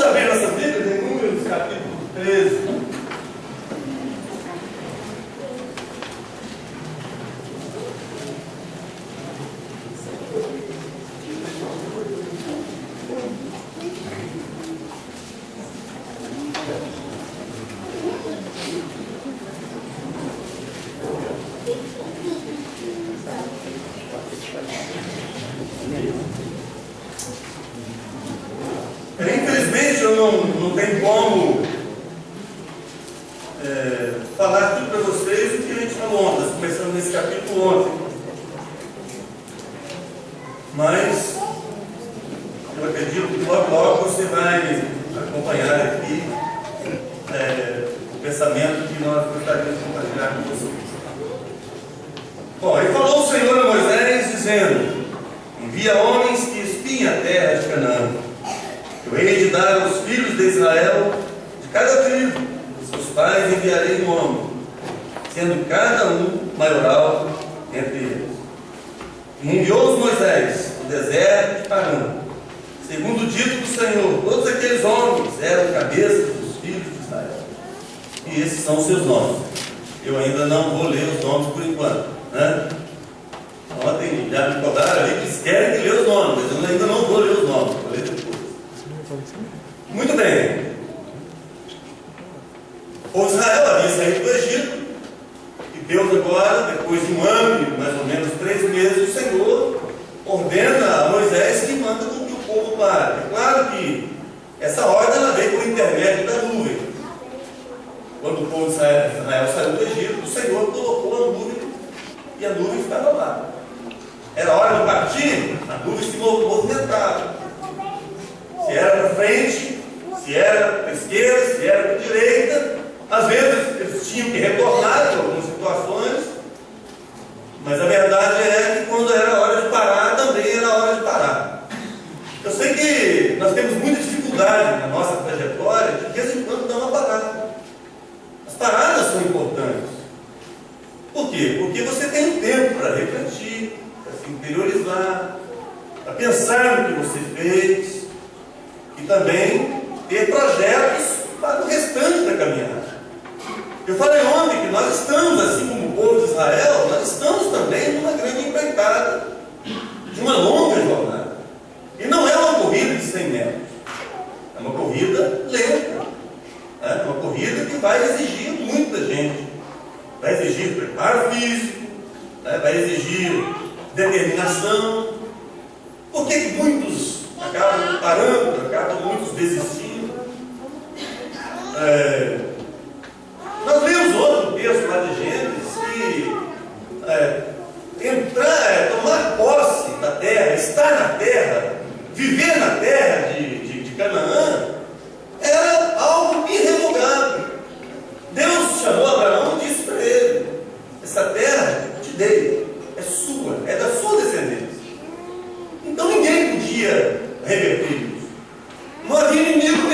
abrir nossa Bíblia em Números, capítulo 13. Infelizmente eu não tenho como falar tudo para vocês o que a gente falou ontem, começando nesse capítulo ontem. Mas eu acredito que logo você vai acompanhar aqui o pensamento que nós gostaríamos de compartilhar com vocês. Bom, aí falou o Senhor a Moisés dizendo: envia homens que espiem a terra de Canaã. Eu hei de dar aos filhos de Israel, de cada tribo, os seus pais enviarei um homem, sendo cada um maioral entre eles. E enviou-os Moisés no deserto de Parã. Segundo o dito do Senhor, todos aqueles homens eram cabeças dos filhos de Israel. E esses são os seus nomes. Eu ainda não vou ler os nomes por enquanto, né? Ontem já me cobraram ali que eles querem que lê os nomes, mas eu ainda não vou ler os nomes, vou ler depois. Muito bem. O Israel havia saído do Egito, e Deus agora, depois de um ano e mais ou menos 3 meses, o Senhor ordena a Moisés que manda com que o povo pare. É claro que essa ordem ela veio por intermédio da nuvem. Quando o povo de Israel saiu do Egito, o Senhor colocou a nuvem, e a nuvem estava lá. Era hora de partir, a nuvem se movimentava. Se era para frente, se era para a esquerda, se era para a direita. Às vezes eles tinham que retornar em algumas situações, mas a verdade é que quando era hora de parar, também era hora de parar. Eu sei que nós temos muita dificuldade na nossa trajetória de vez em quando dar uma parada. As paradas são importantes. Por quê? Porque você tem um tempo para refletir, para se interiorizar, para pensar no que você fez, e também ter projetos para o restante da caminhada. Eu falei ontem que nós estamos, assim como o povo de Israel, nós estamos também numa grande empreitada, de uma longa jornada. E não é uma corrida de 100 metros, é uma corrida lenta, é uma corrida que vai exigir muita gente, vai exigir preparo físico, vai exigir determinação. Por que muitos acabam parando, acabam muitos desistindo? Nós lemos outro texto lá de Gênesis que tomar posse da terra, estar na terra, viver na terra de Canaã, era algo irrevogável. Deus chamou Abraão e disse para ele: essa terra te dei, é sua, é da sua descendência. Então ninguém podia reverter isso. Não havia inimigo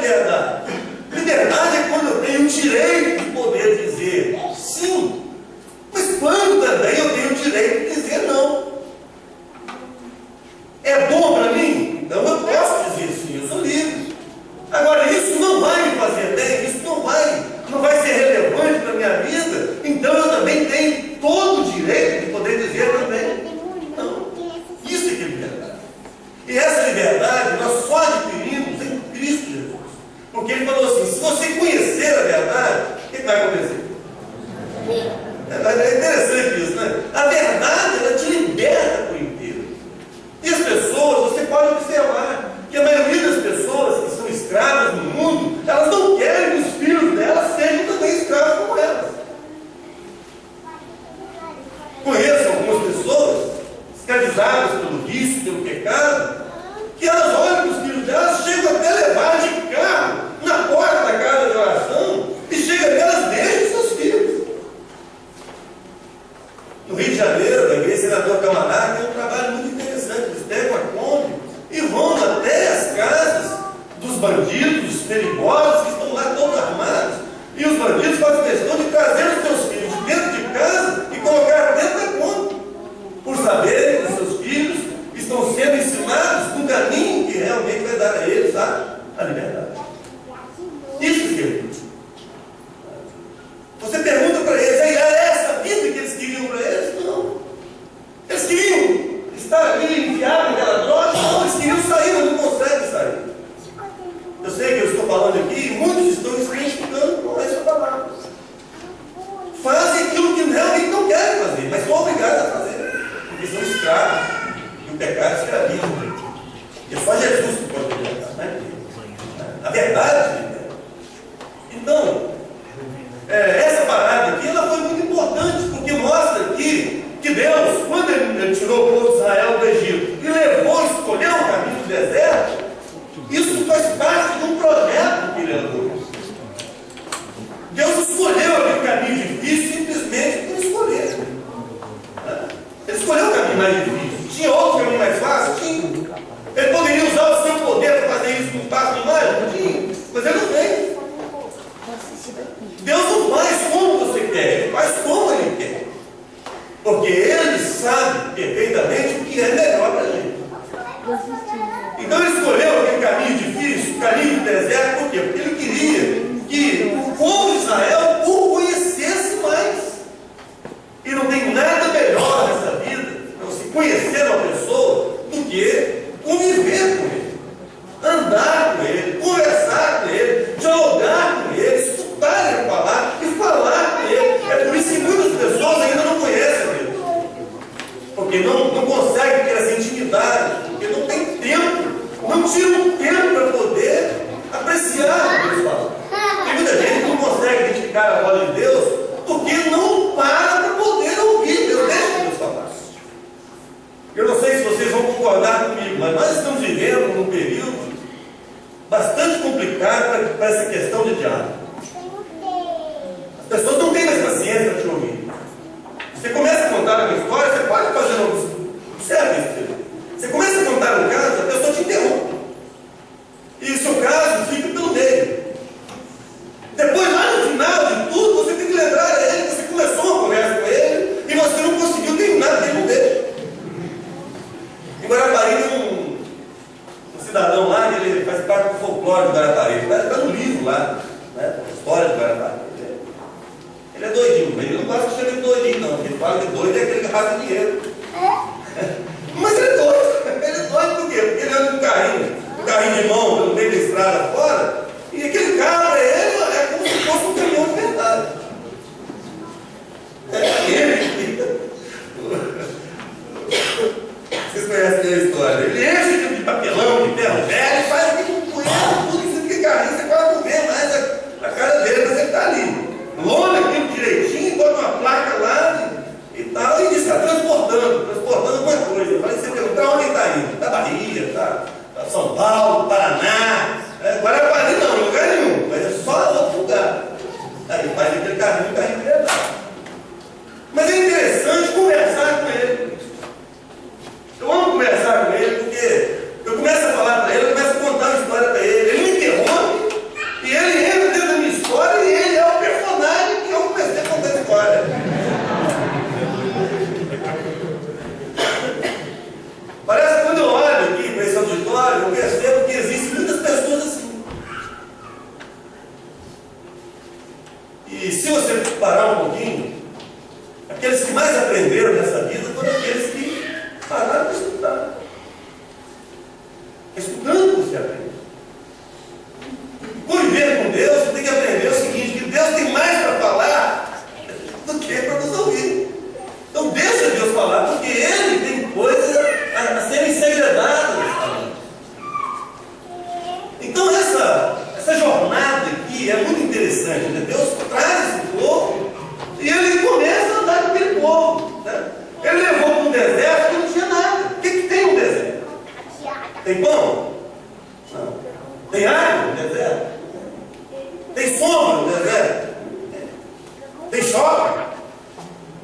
liberdade? Liberdade é quando eu tenho o direito de poder dizer sim, mas quando também eu tenho o direito de dizer não. É bom para mim? Então eu posso dizer sim, eu sou livre. Agora, isso não vai me fazer bem, isso não vai ser relevante para a minha vida, então eu também tenho todo o direito de poder dizer também não. Isso é que é liberdade. E essa liberdade nós só adquirimos em Cristo Jesus. Porque ele falou assim, se você conhecer a verdade, o que vai acontecer? É interessante isso, né? A verdade, ela te liberta por inteiro. E as pessoas, você pode observar que a maioria das pessoas que são escravas no mundo, elas não querem que os filhos delas sejam também escravos como elas. Conheço algumas pessoas escravizadas pelo vício, pelo pecado, que elas olham para os filhos delas, chegam até levar de carro na porta da casa de oração e chegam até elas deixam seus filhos. No Rio de Janeiro, a igreja Senador Camarada tem um trabalho muito interessante. Eles pegam a Kombi e vão até as casas dos bandidos, dos perigosos, que estão lá todos armados. E os bandidos fazem questão de trazer os seus filhos de dentro de casa e colocar dentro da Kombi, por saberem que os seus filhos estão sendo ensinados no caminho que realmente vai dar a eles a liberdade. Isso, querido. Você pergunta para eles, era essa a vida que eles queriam para eles? Não. Eles queriam estar ali enfiados naquela droga? Não, eles queriam sair, mas não conseguem sair. Eu sei que eu estou falando aqui, e muitos estão se identificando com essa palavra. Fazem aquilo que realmente não querem fazer, mas são obrigados a fazer, porque são escravos. E o pecado escraviza. E é só Jesus que pode libertar, né? A verdade, né? Então, essa parada aqui, ela foi muito importante, porque mostra aqui que Deus, quando ele tirou o povo de Israel do Egito e levou, escolheu o caminho do deserto, isso faz parte de um projeto que ele levou. Deus escolheu aquele caminho difícil simplesmente por escolher. Ele escolheu o caminho mais difícil. Tinha outro caminho mais fácil? Tinha. Ele poderia usar o seu poder para fazer isso com passo mais? Tinha. Mas ele não fez. Deus não faz como você quer, Ele faz como Ele quer. Porque Ele sabe perfeitamente o que é melhor para a gente. Então Ele escolheu aquele caminho difícil, o caminho do deserto, por quê? Porque Ele queria que o povo de Israel o conhecesse mais. E não tem nada melhor nessa vida para você conhecer uma pessoa do que conviver com ele, andar com ele, conversar com ele, dialogar com ele, escutar ele falar e falar com ele. É por isso que muitas pessoas ainda não conhecem ele, porque não conseguem ter essa intimidade, porque não tem tempo, não tiram tempo para poder apreciar o que Deus fala. Tem muita gente que não consegue identificar a voz de Deus porque não para poder ouvir Deus. Deixa Deus falar. Eu não sei se vocês vão concordar comigo, mas nós estamos vivendo num período bastante complicado para essa questão de diálogo. As pessoas não têm mais paciência para te ouvir. Você começa a contar uma história, você pode fazer um serviço. Você começa a contar um caso, a pessoa te interrompe. E o seu caso fica pelo meio. Depois, lá no final de tudo, você tem que lembrar a ele que você começou uma conversa com ele e você não conseguiu terminar o tempo dele. Em Guarapari tem um cidadão lá, que ele faz parte do folclore de Guarapari. Ele está no livro lá, né? A história de Guarapari. Ele é doidinho, mas ele não gosta de chamar de doidinho, não. Ele fala que doido é aquele que rasga dinheiro. Mas ele é doido. Ele é doido por quê? Porque ele anda com um carrinho de mão pelo meio da estrada fora, e aquele carro para ele é como se fosse um caminhão de verdade. Vocês conhecem a história. Ele enche de papelão, de ferro velho, e faz aqui com poeira, tudo isso que carrinho, você quase não vê mais a cara dele, mas ele está ali. Lona aquilo direitinho, bota uma placa lá e tal, e diz que está transportando alguma coisa. Eu falei, você pergunta, onde está indo? Está Bahia, está São Paulo, Paraná, Guarapari não, lugar nenhum, mas é só outro lugar. Aí faz aquele carrinho de verdade. Mas é interessante conversar com ele. Eu amo conversar com ele porque eu começo a falar para ele, eu começo a contar uma história para ele. Ele me interrompe se você parar um pouquinho, aqueles que mais aprenderam nessa vida foram aqueles que pararam de estudar. Estudando você aprende. Por viver com Deus, você tem que aprender o seguinte, que Deus tem mais para falar do que para nos ouvir. Então deixa Deus falar, porque Ele tem coisas a serem segredadas. Então essa jornada aqui é muito interessante, né? Deus traz esse povo e Ele começa a andar com aquele povo, né? Ele levou para um deserto que não tinha nada. O que tem no deserto? Tem pão? Não. Tem água no deserto? Tem sombra no deserto? Tem shopping?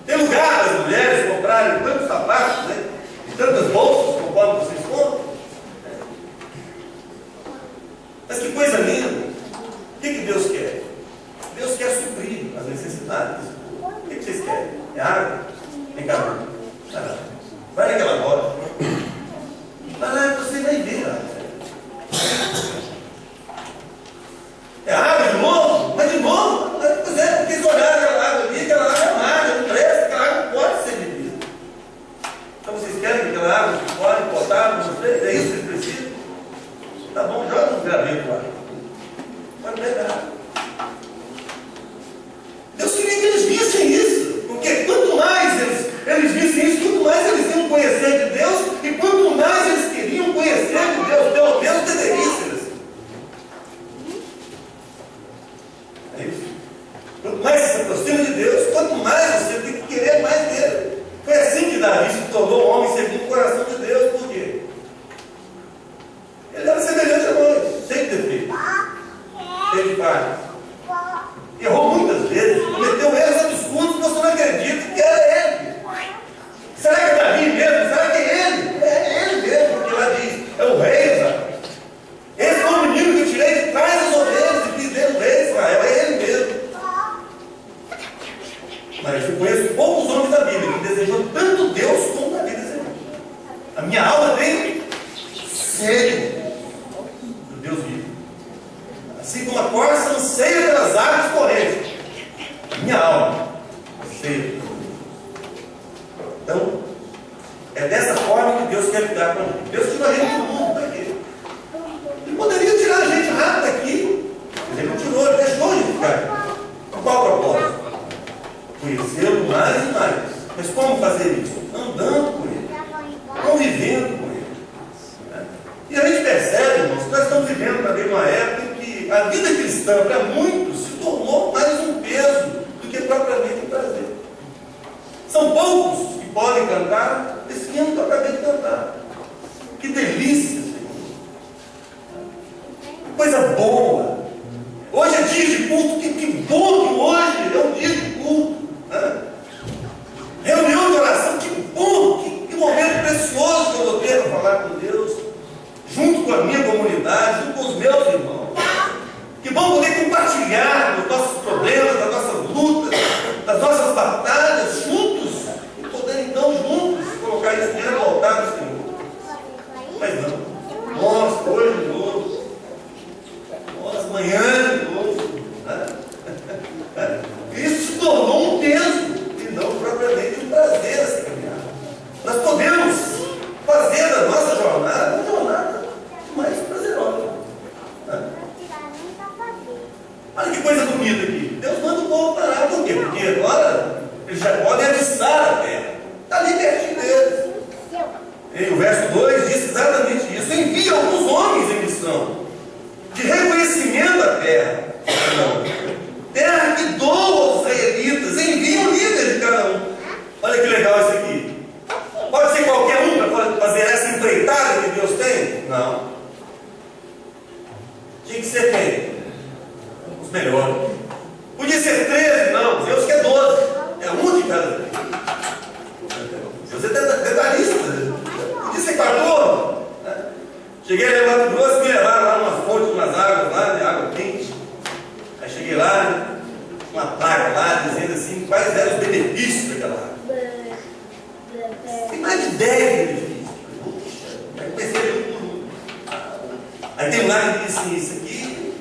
Tem lugar para as mulheres comprarem tantos sapatos, né? E tantas bolsas, conforme vocês compram? Mas que coisa linda! O que Deus quer? Deus quer suprir as necessidades. O que vocês querem? É água? Vem cá. Vai naquela roda. Vai lá e você vai ver. É água de novo? Mas de novo? Pois é, porque eles olharam aquela água ali, aquela água é amarga, não presta, aquela água não pode ser bebida. Então vocês querem que aquela água pode potável, não sei, é isso que vocês precisam? Tá bom, joga um graveto lá. Pode pegar. Deus queria que eles vissem isso, porque quanto mais eles vissem isso, quanto mais eles iam conhecer de Deus, e quanto mais eles queriam conhecer de Deus, pelo menos deveria ser assim. É isso. Quanto mais você se aproxima de Deus, quanto mais você tem que querer mais dele. Foi assim que Davi se tornou um homem segundo o coração de Deus. Por quê? Ele era semelhante a nós, sem defeito. Teve falhas. Errou muitas vezes, cometeu erros absurdos que você não acredita que era ele. Será que é Davi mesmo? Será que é ele? É ele mesmo, porque lá diz, é o rei Israel. Esse foi o menino que eu tirei de trás das ovelhas e fiz dele o rei Israel, é ele mesmo. Mas eu conheço poucos homens da Bíblia que desejam tanto Deus como Davi desejou. A minha alma tem sede do Deus vivo. Assim como a corça anseia pelas águas correntes. Minha alma anseia. Então, é dessa forma que Deus quer lidar com a gente. Deus tirou a gente do mundo daqui. Ele poderia tirar a gente rápido daqui, mas Ele não tirou, Ele deixou a gente ficar aqui. Com qual propósito? Conhecê-lo mais e mais. Mas como fazer isso? Andando com Ele, convivendo com Ele. E a gente percebe, irmãos, que nós estamos vivendo também uma época em que a vida cristã, para muitos, se tornou mais um peso do que propriamente um prazer. São poucos que podem cantar esse hino que eu acabei de cantar. Que delícia, Senhor. Que coisa boa. Hoje é dia de culto, que bom que hoje é um dia de culto. Né? Reunião de oração, que bom, que momento precioso que eu vou ter para falar com Deus, junto com a minha comunidade, junto com os meus irmãos. Que bom poder compartilhar dos nossos problemas, das nossas lutas, das nossas batalhas, juntos, e poder então juntos colocar isso diante do altar do Senhor. Mas não, nós hoje de novo, nós amanhã de novo, né? Isso se tornou um peso e não propriamente um prazer essa caminhada. Nós podemos fazer da nossa jornada uma jornada mais prazerosa. Né? Olha que coisa bonita aqui. Deus manda o povo parar. Por quê? Porque agora eles já podem avistar a terra. Está ali pertinho deles. E o verso 2 diz exatamente isso. Envia alguns homens em missão de reconhecimento à terra. Terra que doa aos israelitas. Envia um líder de cada um. Olha que legal isso aqui. Pode ser qualquer um para fazer essa empreitada que Deus tem? Não. Tinha que ser quem? Os melhores. Podia ser 13? Não. Deus quer 12. É um de cada vez. Deus é detalhista. Podia ser 14. Cheguei a levar Mato Grosso e me levaram lá umas fontes, umas águas lá, de água quente. Aí cheguei lá, uma placa lá dizendo assim, quais eram os benefícios daquela água. Tem mais de 10 benefícios. Aí comecei a ver tudo. Aí tem um lá que diz assim, isso aqui,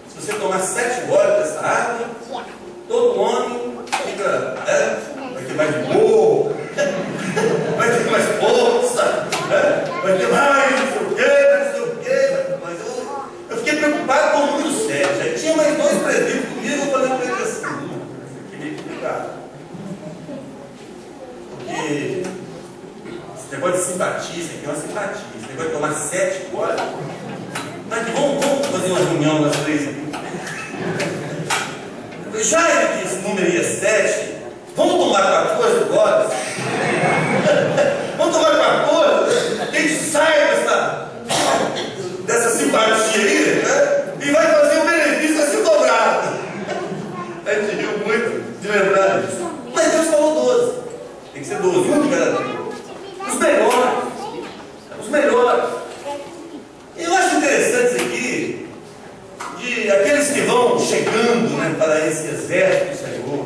se você tomar 7 goles dessa água, todo homem fica, vai ter mais humor, vai ter mais força, vai ter mais não sei o quê. Mas eu fiquei preocupado com o número 7. Aí tinha mais 2 presbíteros comigo, eu falei para ele assim, isso aqui é meio complicado. Porque esse negócio de simpatia, isso aqui é uma simpatia. Esse negócio de tomar 7 agora. Tá aqui, vamos fazer uma reunião nós 3 aqui. Já que esse número aí é 7, vamos tomar 14 agora? Vamos tomar 14? Que a gente sai dessa simpatia aí, né? E vai fazer o benefício a ser dobrado. A gente riu muito de lembrar disso. Mas Deus falou 12. Tem que ser 12, um de cada vez. Os melhores. Os melhores. Eu acho interessante isso aqui, de aqueles que vão chegando, né, para esse exército do Senhor.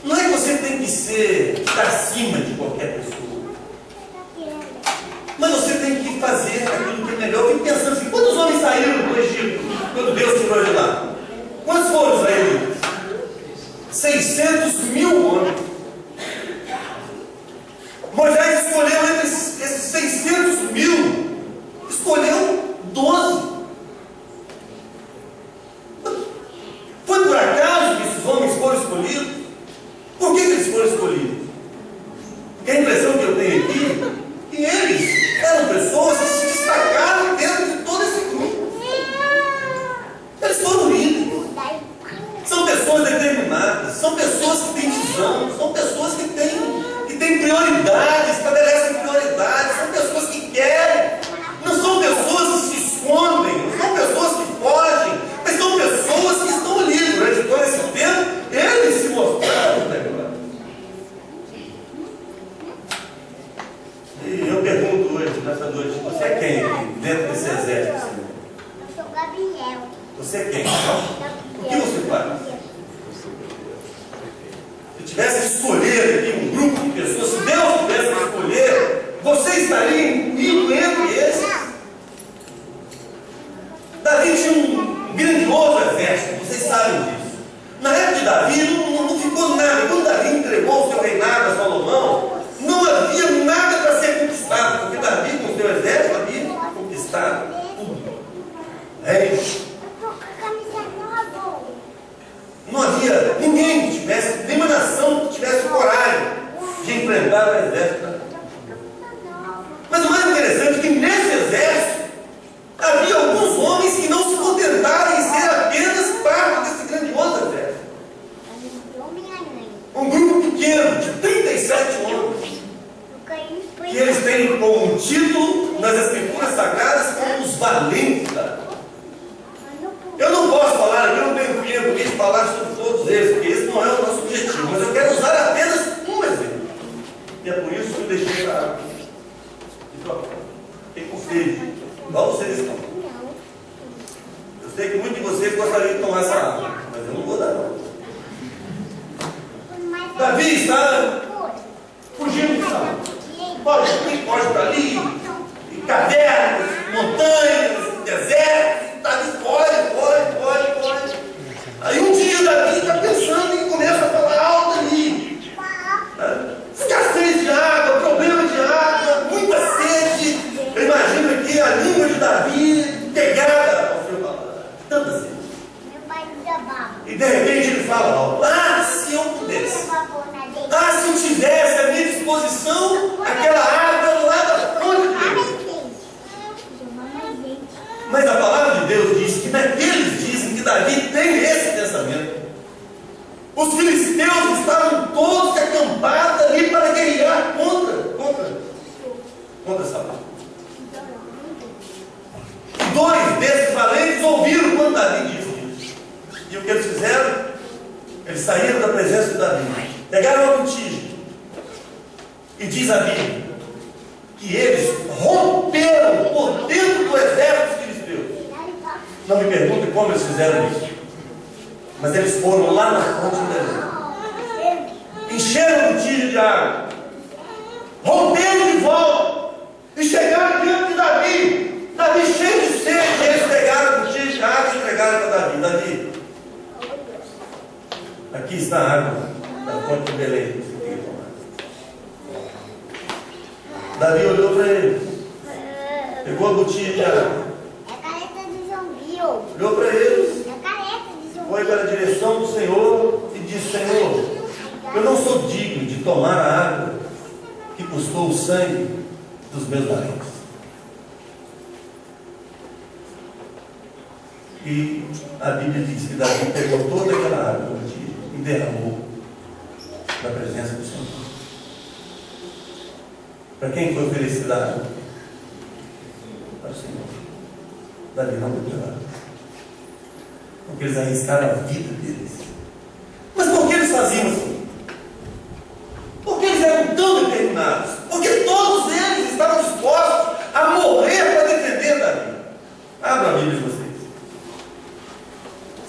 Não é que você tem que estar acima de qualquer pessoa, mas você tem que fazer aquilo que é melhor. Eu fico pensando assim, quantos homens saíram do Egito quando Deus tirou de lá? Quantos foram israelitas? 600 mil homens. Moisés escolheu entre esses 600 mil, escolheu 12. Foi por acaso que esses homens foram escolhidos? Por que eles foram escolhidos? Porque a impressão que eu tenho aqui é que eles eram pessoas que se destacaram dentro de todo esse grupo. Eles foram líderes. São pessoas determinadas, são pessoas que têm visão, são pessoas que têm prioridades, estabelecem prioridades, são pessoas que querem. Não são pessoas que se escondem, não são pessoas que fogem, mas são pessoas que estão ali durante todo esse tempo. Eles se mostraram melhor. E eu pergunto hoje, nessa noite, você é quem aqui, dentro desse exército, Senhor? Eu sou Gabriel. Você é quem? O que você faz? Se tivesse que escolher aqui um grupo de pessoas, se Deus tivesse que escolher, você estaria incluído entre esses? Davi tinha um grandioso exército, vocês sabem disso. Na época de Davi não ficou nada. Quando Davi entregou o seu reinado a Salomão, não havia nada para ser conquistado, porque Davi, com o seu exército, havia conquistado tudo. Não havia ninguém que tivesse, nenhuma nação que tivesse coragem de enfrentar o exército. Mas o mais interessante é que nesse exército havia alguns homens que não se contentaram em ser apenas parte desse grandioso exército. Um grupo pequeno, de 37 homens, que eles têm como título nas escrituras sagradas como os valentes. Eu não posso falar aqui, eu não tenho tempo de falar sobre todos eles, porque esse não é o nosso objetivo, mas eu quero usar apenas um exemplo. E é por isso que eu deixei para água. Tem com sede, igual vocês estão. Eu sei que muitos de vocês gostariam de tomar essa água, mas eu não vou dar não. Davi está fugindo de Saul. Pode para ali, em cavernas, montanhas, desertos. Davi foge. Aí um dia Davi está pensando e começa a falar alto ali. Escassez de água, problema de água, muita sede. Eu imagino aqui a língua de Davi pegada ao seu paladar. Tanta sede. E de repente ele fala alto: se eu pudesse. Se eu tivesse à minha disposição aquela água lá da fonte de Deus. Mas a palavra de Deus diz que naqueles dizem que Davi tem esse pensamento. Os filisteus estavam todos acampados ali para guerrear contra Saul. Dois desses valentes ouviram quando Davi disse isso. E o que eles fizeram? Eles saíram da presença de Davi, pegaram uma botija, e diz a Bíblia que eles romperam por dentro do exército dos filisteus. Não me perguntem como eles fizeram isso, mas eles foram lá na fonte do deserto, encheram a botija de água, romperam de volta e chegaram diante de Davi. Davi cheio de sede, eles pegaram a botija de água e entregaram para Davi. Davi, Aqui está a água da fonte de Belém. Você tem que tomar. Davi olhou para ele. Pegou a botija de água. É careta de zumbi, ô. Olhou para eles. É careta de zumbi. Foi para a direção do Senhor e disse: Senhor, eu não sou digno de tomar a água que custou o sangue dos meus parentes. E a Bíblia diz que Davi pegou toda aquela água e derramou na presença do Senhor. Para quem foi oferecida a água? Para o Senhor. Davi não bebeu água, porque eles arriscaram a vida deles. Mas por que eles faziam assim? Porque eles eram tão determinados? Porque todos eles estavam dispostos a morrer para defender Davi. Abra a Bíblia de vocês.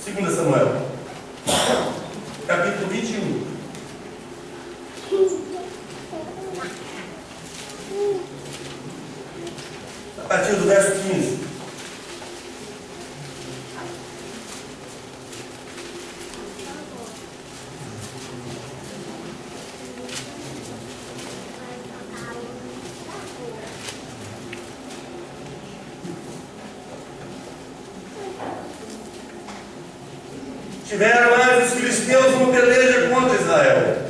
2 Samuel, capítulo 21. A partir do verso 15. Tiveram mais os filisteus uma peleja contra Israel.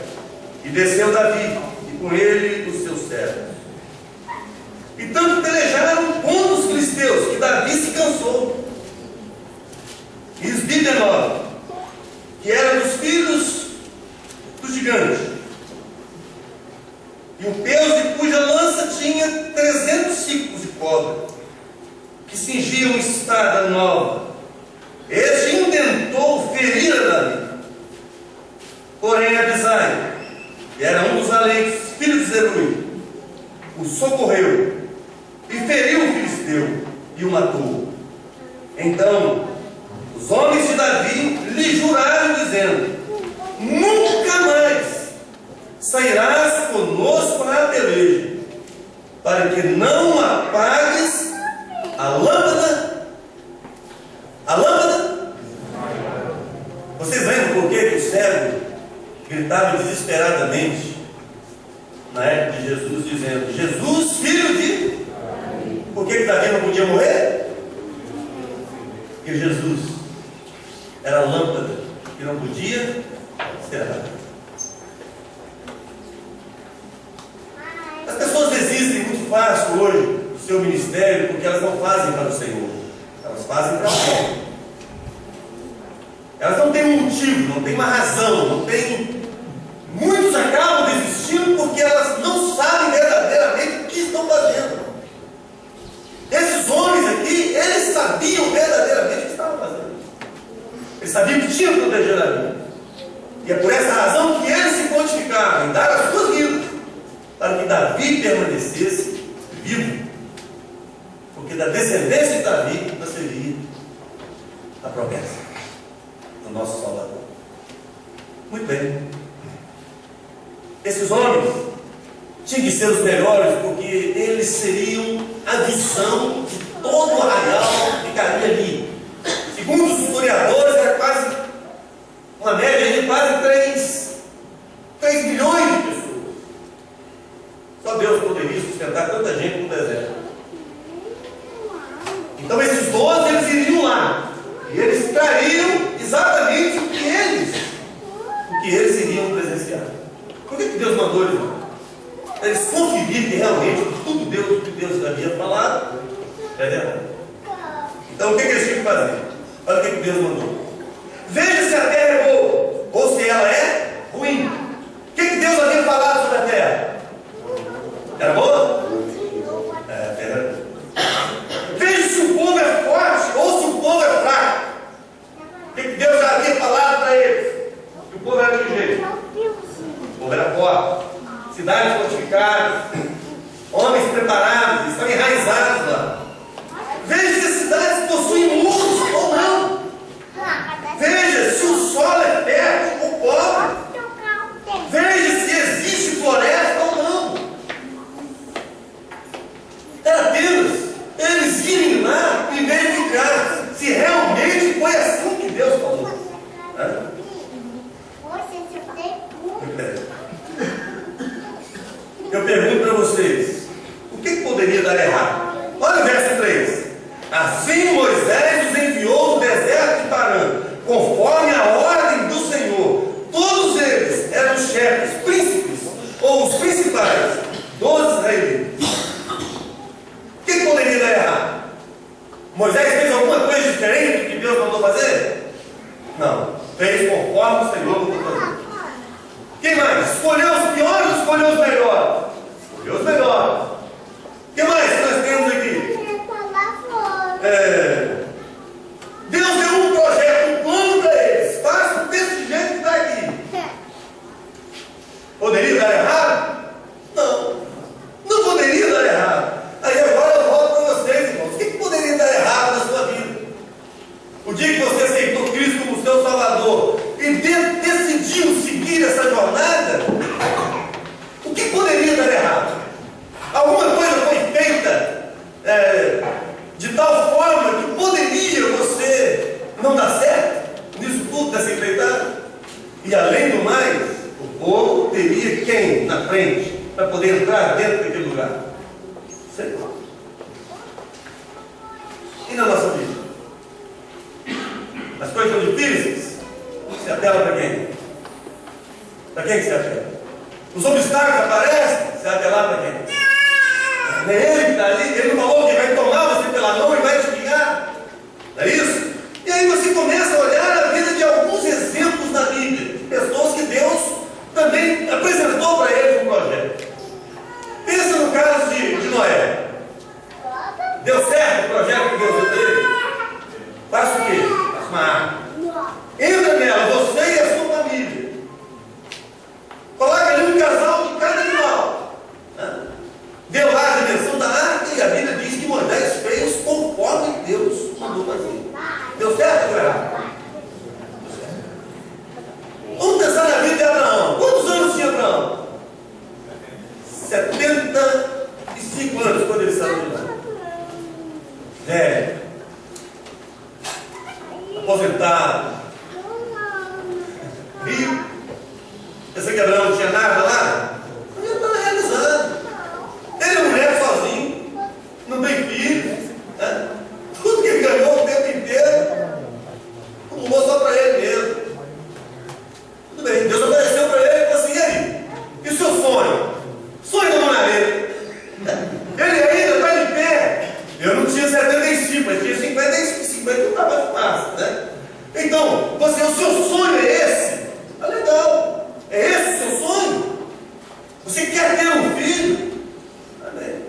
E desceu Davi, e com ele os seus servos. E tanto pelejaram contra os filisteus, que Davi se cansou. E Isbidenov, que era dos filhos do gigante, e um peso cuja lança tinha 300 ciclos de cobre, que cingiam uma espada nova. Este intentou ferir a Davi. Porém, Abisai, que era um dos valentes, filho de Zeruí, o socorreu e feriu o filisteu e o matou. Então, os homens de Davi lhe juraram, dizendo: nunca mais sairás conosco na peleja, para que não apagues a lâmpada. A lâmpada? Vocês lembram por que o cego gritava desesperadamente na época de Jesus, dizendo: Jesus, filho de... Por que Davi não podia morrer? Porque Jesus era a lâmpada que não podia ser apagada. As pessoas desistem muito fácil hoje do seu ministério porque elas não fazem para o Senhor, elas fazem para alguém. Elas não têm um motivo, não têm uma razão, não têm. Muitos acabam desistindo porque elas não sabem verdadeiramente o que estão fazendo. Esses homens aqui, eles sabiam verdadeiramente o que estavam fazendo. Eles sabiam que tinham que proteger a vida. E é por essa razão que eles se prontificaram em dar as suas vidas para que Davi permanecesse vivo. Porque da descendência de Davi nasceria a promessa do nosso Salvador. Muito bem. Esses homens tinham que ser os melhores, porque eles seriam a visão de todo o arraial que ficaria ali. Segundo os historiadores, era quase uma média de quase 3 milhões de pessoas. Só Deus poderia sustentar tanta gente no deserto. Então esses 12 eles iriam lá. E eles trariam exatamente o que eles iriam presenciar. Por que Deus mandou eles lá? Para eles conferirem que realmente tudo que Deus havia falado é verdade. Então o que eles tinham que fazer? Olha o que Deus mandou. Veja se a terra é boa ou se ela é ruim. O que Deus havia falado sobre a terra? Era boa? É, a terra era boa. Veja se o povo é forte ou se o povo é fraco. O que Deus já havia falado para eles? Que o povo era de jeito. O povo era forte. Cidades fortificadas. Homens preparados. Estão enraizados lá. Veja se as cidades possuem muros ou não. Veja se o solo é fértil ou pobre. Veja se existe floresta ou não. Era apenas eles irem lá e verificar se realmente foi assim que Deus falou. Não. Fez conforme o Senhor mandou fazer. Quem mais? Escolheu os piores ou escolheu os melhores? Escolheu os melhores. O que mais que nós temos aqui? Deus deu um projeto, um plano para eles. Façam desse jeito que está aqui. Poderia dar errado? Não. Não poderia dar errado. Aí agora eu volto para vocês, irmãos. O que poderia dar errado na sua vida? O dia que você aceitou Cristo como seu Salvador e decidiu seguir essa jornada, o que poderia dar errado? Alguma coisa foi feita de tal forma que poderia você não dar certo nisso tudo, dessa empreitada? E além do mais, o povo teria quem na frente para poder entrar dentro daquele lugar? Senhor. E na nossa vida? As coisas são difíceis? Se apela para quem? Para quem que se apela? Os obstáculos aparecem? Se apelar para quem? Não é ele que está ali? Ele não falou que vai tomar você pela mão e vai te guiar? Não é isso? E aí você começa a olhar a vida de alguns exemplos na Bíblia. Pessoas que Deus também apresentou para eles um projeto. Pensa no caso de Noé. Deu certo o projeto que Deus deu para ele? Faça o quê? Faça uma arca. Entra nela, você e a sua família. Coloca ali um casal de cada animal. Deu lá a dimensão da arca e a Bíblia diz que Moisés fez conforme Deus mandou fazer. Deu certo ou errado? Vamos pensar na vida de Abraão. Quantos anos tinha Abraão? 75 anos quando ele saiu de lá. Velho. Aposentado. Rico. Pensa que Abraão não tinha nada lá? Ele já estava realizando. Ele é mulher sozinho. Não tem filhos. Né? Tudo que ele ganhou o tempo inteiro acumulou só para ele mesmo. Tudo bem. Deus ofereceu para ele e falou assim: e aí? E o seu sonho? Sonho da monareta. Ele ainda está de pé. Eu não tinha 75, mas tinha 55. 50 não estava mais fácil, né? Então, o seu sonho é esse? Ah, legal. É esse o seu sonho? Você quer ter um filho? Amém.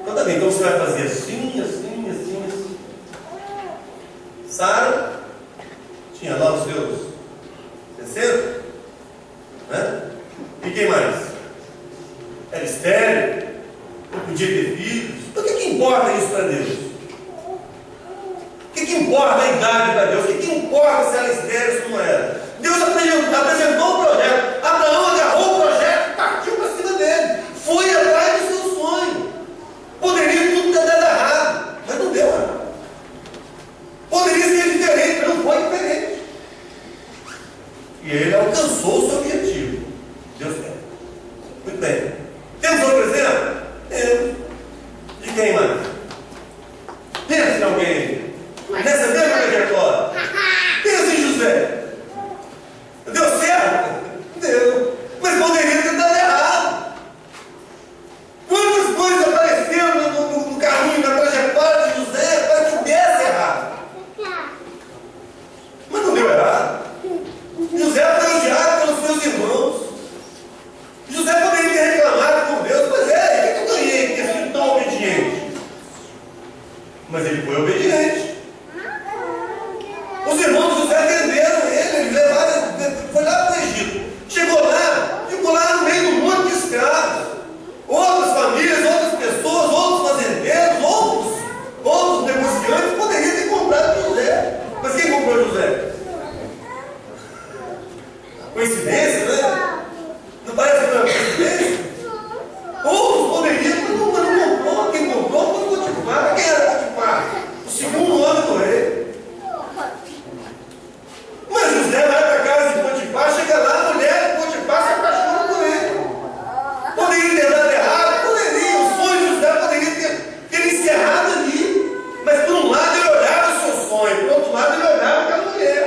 Então, tá bem. Então, você vai fazer assim, assim, assim, assim. Sara tinha lá os seus 60, né? E quem mais? Era estéril, não podia ter filhos. Então, o que importa isso para Deus? O que importa a idade para Deus? O que importa se ela é estéril ou não era? Deus apresentou o projeto. Abraão agarrou o projeto e partiu para cima dele. Foi atrás do seu sonho. Poderia tudo ter dado errado, mas não deu errado. Poderia ser diferente, mas não foi diferente. E ele alcançou o seu objetivo. Deus quer. Muito bem. Temos outro exemplo? Temos. De quem mais? Pensa em alguém. Nessa mesma trajetória. Pensa em José. Deu certo? Deu. Mas poderia ter dado errado. Quantas coisas apareceram no caminho, na trajetória de José para que desse errado? Mas não deu errado. José foi odiado pelos seus irmãos. José poderia ter reclamado com Deus: mas o que eu ganhei com esse filho tão obediente? Mas ele foi obediente. Os irmãos de José atenderam ele levaram, foi lá para o Egito. Chegou lá, ficou lá no meio de um monte de escravos. Outras famílias, outras pessoas, outros fazendeiros, outros negociantes poderiam ter comprado José. Mas quem comprou José? Coincidência, né? Não parece que foi uma coincidência? Outros poderiam, mas não comprou. Quem comprou foi Potifar. Quem era Potifar? O segundo homem do rei. Mas José vai para a casa de Potifar, chega lá, a mulher de Potifar se apaixona por ele. Poderia ter dado errado? Poderia. O sonho de José poderia ter encerrado ali. Mas por um lado ele olhava o seu sonho, por outro lado ele olhava aquela mulher.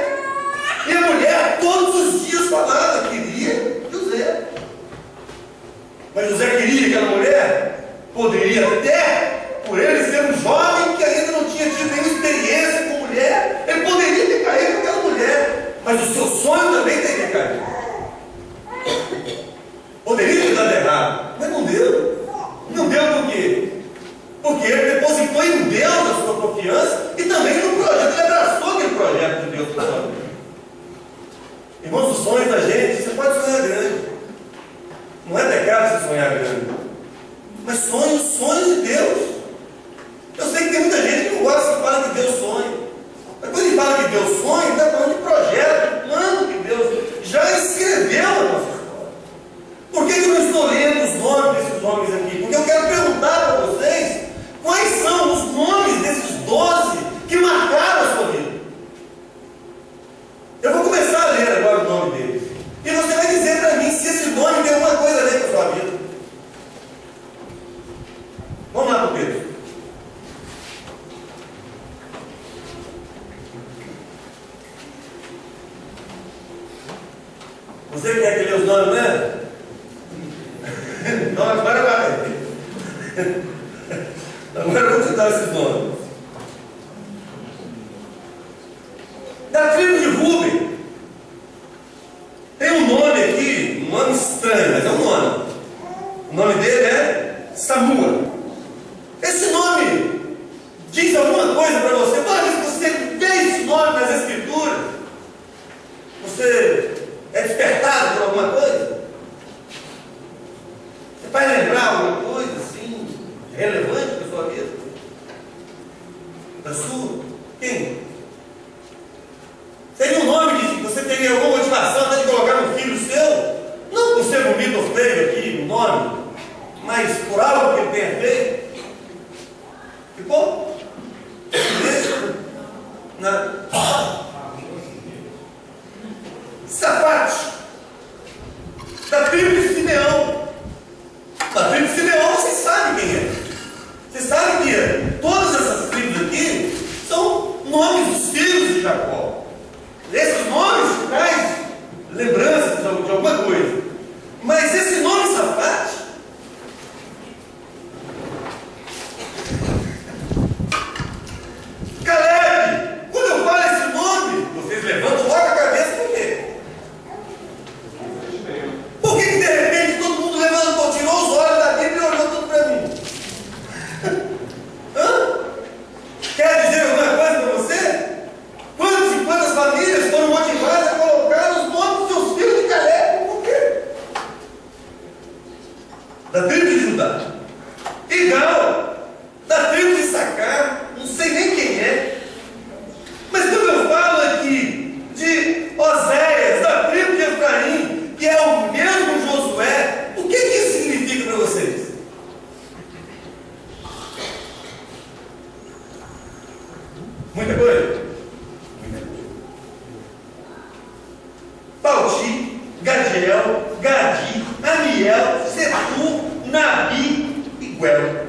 E a mulher todos os dias falava: queria José. Mas José queria aquela mulher? Poderia até, por ele ser um jovem que ainda não tinha tido nenhuma experiência com mulher, ele poderia ter caído com aquela mulher. Mas o seu sonho também tem que cair. Poderia ter dado errado, mas não deu. Não deu por quê? Porque ele depositou em Deus a sua confiança e também no projeto. Ele abraçou aquele projeto de Deus para a sua vida. Irmãos, os sonhos da gente, você pode sonhar grande. Não é pecado você sonhar grande. Mas sonhos de Deus. Eu sei que tem muita gente que não gosta que fala que Deus sonha. Mas quando ele fala que Deus sonha, ele está falando de projeto, de plano que Deus já escreveu na nossa história. Por que eu não estou lendo os nomes desses homens aqui? Porque eu quero perguntar para vocês quais são os nomes desses 12 que marcaram a sua vida. Eu vou começar a ler agora o nome deles. E você vai dizer para mim se esse nome tem alguma coisa a ver com a sua vida. Vamos lá para o texto. Você quer que lê os nomes, né? Então agora vai. Agora eu vou te dar esses nomes. Da tribo de Rúben, tem um nome aqui, um nome estranho, mas é um nome. O nome dele é Samuel. Esse nome diz alguma coisa para você? Mas se você vê esse nome nas Escrituras, você é despertado por alguma coisa? Você vai lembrar alguma coisa assim, relevante para a sua vida? Da sua? Quem? Seria um nome que você teria alguma motivação até de colocar no filho seu? Não por ser bonito ou feio aqui, o nome, mas por algo que ele tenha feito? Ficou? Safate, da tribo de Simeão. Da tribo de Simeão, vocês sabem quem é. Vocês sabem que todas essas tribos aqui são nomes dos filhos de Jacó. Esses nomes trazem lembranças de alguma coisa. Mas esse nome Safate, Caleb, quando eu falo esse nome, vocês levantam logo a cabeça, por quê? Por que de repente todo mundo levantou, tirou os olhos da Bíblia e olhou tudo para mim? Hã? Quer dizer alguma coisa para você? Quantas e quantas famílias foram motivadas a colocar os nomes dos seus filhos de Caleb? Por quê? Da tribo de Judá. Igual, da tribo de Issacar, não sei nem quem é. Mas quando eu falo aqui de Oséias, da tribo de Efraim, que é o mesmo Josué, o que isso significa para vocês? Muita coisa? Muita coisa. Palti, Gadiel, Gadi, Amiel, Setur, Nabi e Guel.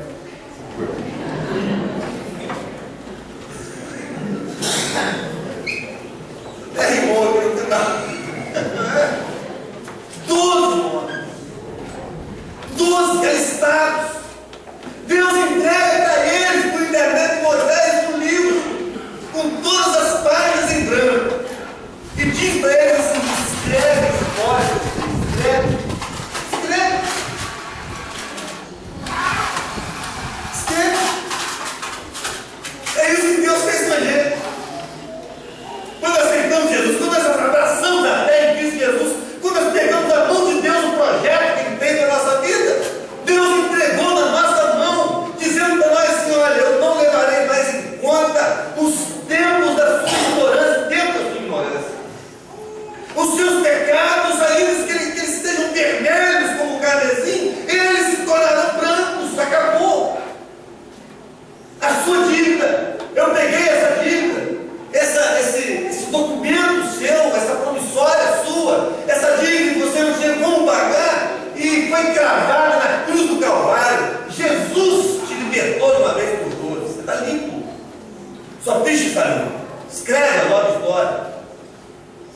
É rimou aqui no final. 12 nomes. 12 alistados. Deus entrega para eles, por intermédio de Moisés, um livro com todas as páginas em branco. E diz para eles assim: escreve a história. Escreve. É isso que Deus fez com a gente. Quando aceitamos Jesus, quando nós abraçamos a fé em Cristo Jesus, quando nós pegamos a mão de Deus o projeto que Ele tem para a nossa vida, Deus entregou na nossa mão, dizendo para nós assim: olha, eu não levarei mais em conta os tempos da sua ignorância, o tempo da sua ignorância. Os seus pecados, ainda que eles estejam vermelhos como o carmesim, eles se tornarão brancos, acabou. A sua dívida, eu peguei essa dívida, esse documento seu, essa promissória sua, essa dívida que você não tinha como pagar, e foi cravada na cruz do Calvário. Jesus te libertou de uma vez por todas. Você está limpo. Sua ficha está limpa. Escreve a nova história.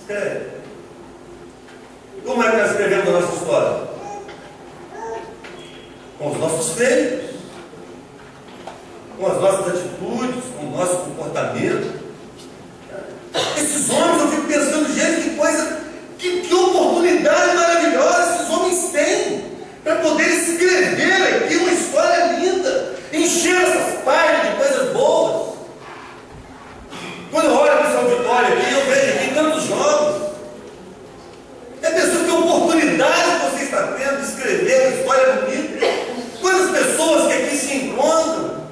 Escreve. Como é que nós escrevemos a nossa história? Com os nossos feitos, com as nossas atitudes, com o nosso comportamento. Esses homens, eu fico pensando, gente, poder escrever aqui uma história linda, encher essas páginas de coisas boas. Quando eu olho para esse auditório aqui, eu vejo aqui tantos jovens. É pessoa que oportunidade que você está tendo de escrever uma história bonita. Quantas pessoas que aqui se encontram,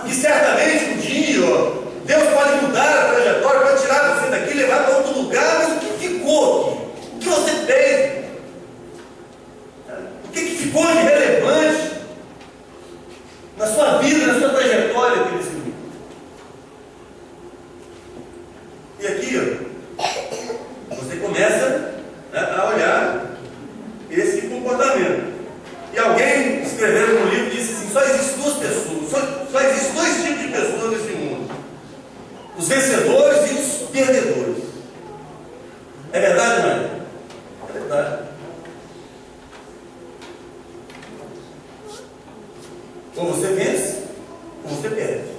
que certamente um dia Deus pode mudar a trajetória, pode tirar você daqui, levar para outro lugar, mas o que ficou aqui? O que você fez? O que ficou de relevante na sua vida, na sua trajetória, querido Senhor? E aqui, você começa a olhar esse comportamento. E alguém escrevendo no livro disse assim: só existem duas pessoas, só existem dois tipos de pessoas nesse mundo: os vencedores e os perdedores. É verdade, mãe? É verdade. Ou você vence, ou você perde.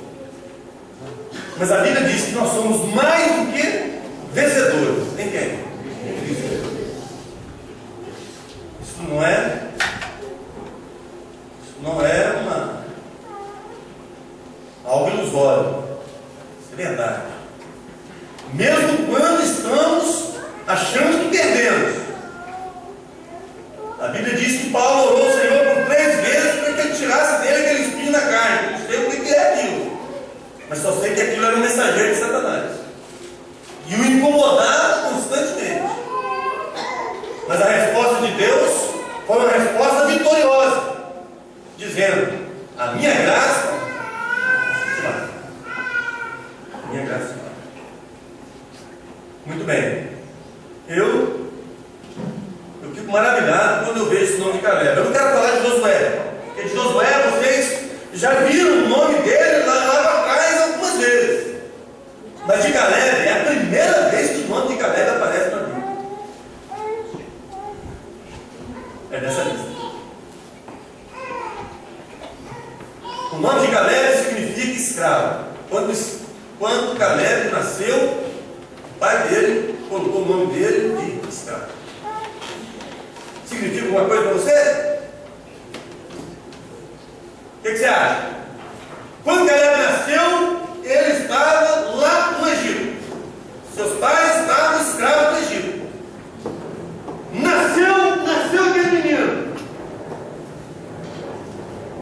Mas a Bíblia diz que nós somos mais do que vencedores. Em quem? Em Cristo. Isso não é algo ilusório. Isso é verdade. Mesmo quando estamos achando que perdemos. A Bíblia diz que Paulo orou ao Senhor por 3 vezes para que ele tirasse dele aquele espinho na carne. Não sei o que é aquilo, mas só sei que aquilo era um mensageiro de Satanás e o incomodava constantemente. Mas a resposta de Deus foi uma resposta vitoriosa, dizendo: a minha graça se vai. A minha graça se vai. Muito bem. Eu fico maravilhado quando eu vejo esse nome de Caleb. Eu não quero falar de Josué, porque de Josué vocês já viram o nome dele lá atrás algumas vezes. Mas de Caleb é a primeira vez que o nome de Caleb aparece na Bíblia. É dessa lista. O nome de Caleb significa escravo. Quando Caleb nasceu, o pai dele colocou o nome dele de escravo. Significa alguma coisa para você? O que você acha? Quando Caleb nasceu, ele estava lá no Egito. Seus pais estavam escravos no Egito. Nasceu aquele menino.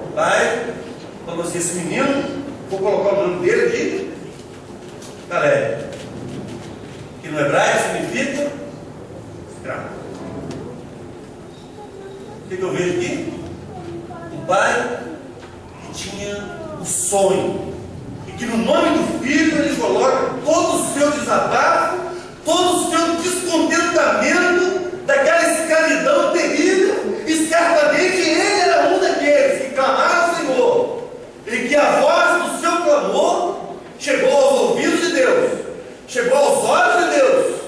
O pai falou assim: esse menino, vou colocar o nome dele de Caleb, que no hebraico significa escravo. O que eu vejo aqui? Um pai que tinha um sonho, e que no nome do filho ele coloca todo o seu desabafo, todo o seu descontentamento daquela escravidão terrível, e certamente ele era um daqueles que clamaram ao Senhor, e que a voz do seu clamor chegou aos ouvidos de Deus, chegou aos olhos de Deus,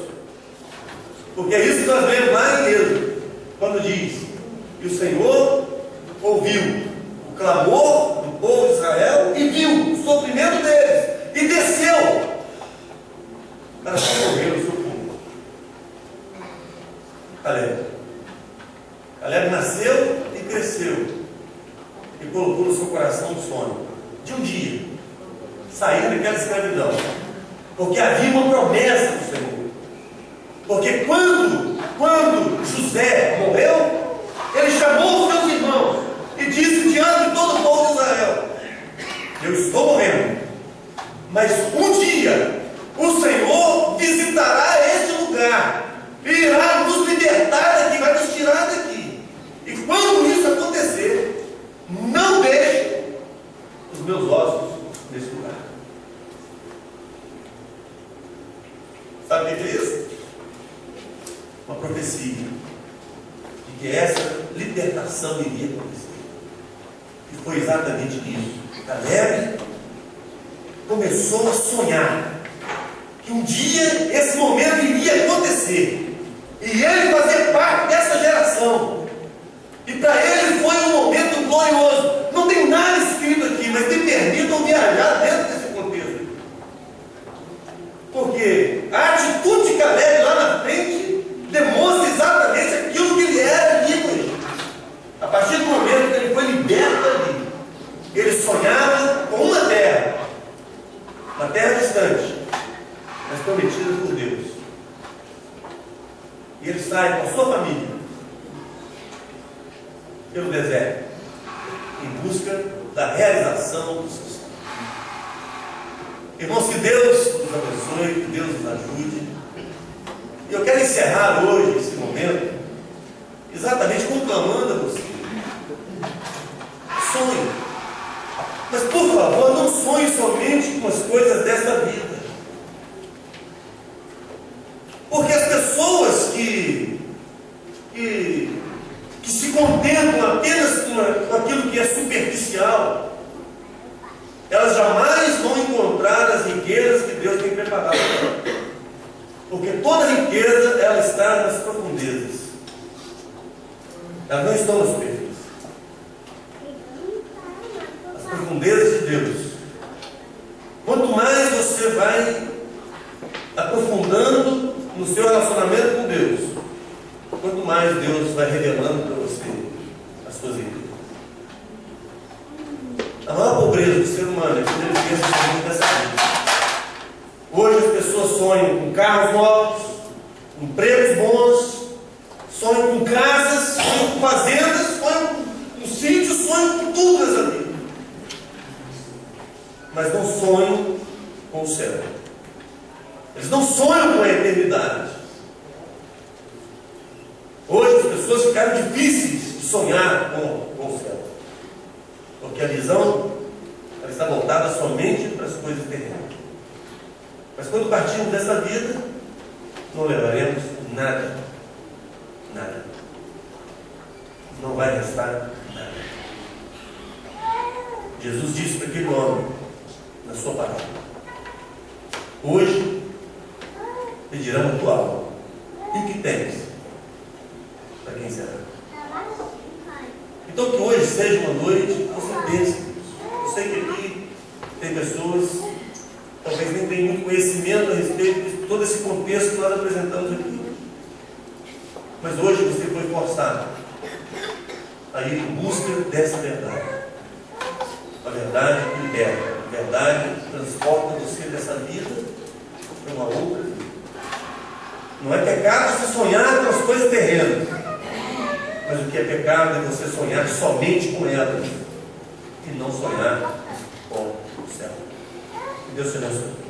porque é isso que nós vemos lá em Êxodo, quando diz: e o Senhor ouviu o clamor do povo de Israel e viu o sofrimento deles e desceu para socorrer o seu povo. Caleb nasceu e cresceu e colocou no seu coração o sonho de um dia sair daquela escravidão, porque havia uma promessa do Senhor. Porque quando José morreu, ele chamou os seus irmãos e disse diante de todo o povo de Israel: eu estou morrendo, mas um dia o Senhor visitará este lugar e irá nos libertar daqui, vai nos tirar daqui. E quando isso acontecer, não deixe os meus ossos nesse lugar. Sabe o que é isso? Uma profecia de que essa libertação iria acontecer. E foi exatamente isso. Caleb começou a sonhar que um dia esse momento iria acontecer e ele fazer parte dessa geração. E para ele foi um momento glorioso. Não tem nada escrito aqui, mas me permitam viajar dentro desse contexto. Porque a atitude de Caleb lá na frente demonstra exatamente aquilo que ele era aqui no Egito. A prometidas por Deus. E ele sai com a sua família pelo deserto, em busca da realização dos seus sonhos. Irmãos, que Deus nos abençoe, que Deus nos ajude. E eu quero encerrar hoje esse momento exatamente conclamando a você. Sonhe. Mas por favor, não sonhe somente com as coisas desta vida. Porque as pessoas que se contemplam apenas com aquilo que é superficial, elas jamais vão encontrar as riquezas que Deus tem preparado para elas. Porque toda riqueza, ela está nas profundezas. Elas não estão na superfície. As profundezas de Deus. Quanto mais você vai aprofundando no seu relacionamento com Deus, quanto mais Deus vai revelando para você as suas riquezas. A maior pobreza do ser humano é quando ele pensa somente nessa vida. Hoje as pessoas sonham com carros novos, com empregos bons, sonham com casas, sonham com fazendas, sonham com sítios, sonham com tudo nessa vida. Mas não sonham com o céu. Eles não sonham com a eternidade. Hoje as pessoas ficaram difíceis de sonhar com o céu. Porque a visão ela está voltada somente para as coisas terrenas. Mas quando partimos dessa vida, não levaremos nada. Nada. Não vai restar nada. Jesus disse para aquele homem, na sua palavra: hoje pedirão a tua alma. E o que tens? Para quem será? Então que hoje seja uma noite que você pense. Eu sei que aqui tem pessoas talvez nem tenham muito conhecimento a respeito de todo esse contexto que nós apresentamos aqui. Mas hoje você foi forçado a ir em busca dessa verdade. A verdade que libera, a verdade que transporta você dessa vida para uma outra vida. Não é pecado você sonhar com as coisas terrenas, mas o que é pecado é você sonhar somente com elas e não sonhar com o céu. Que Deus te abençoe.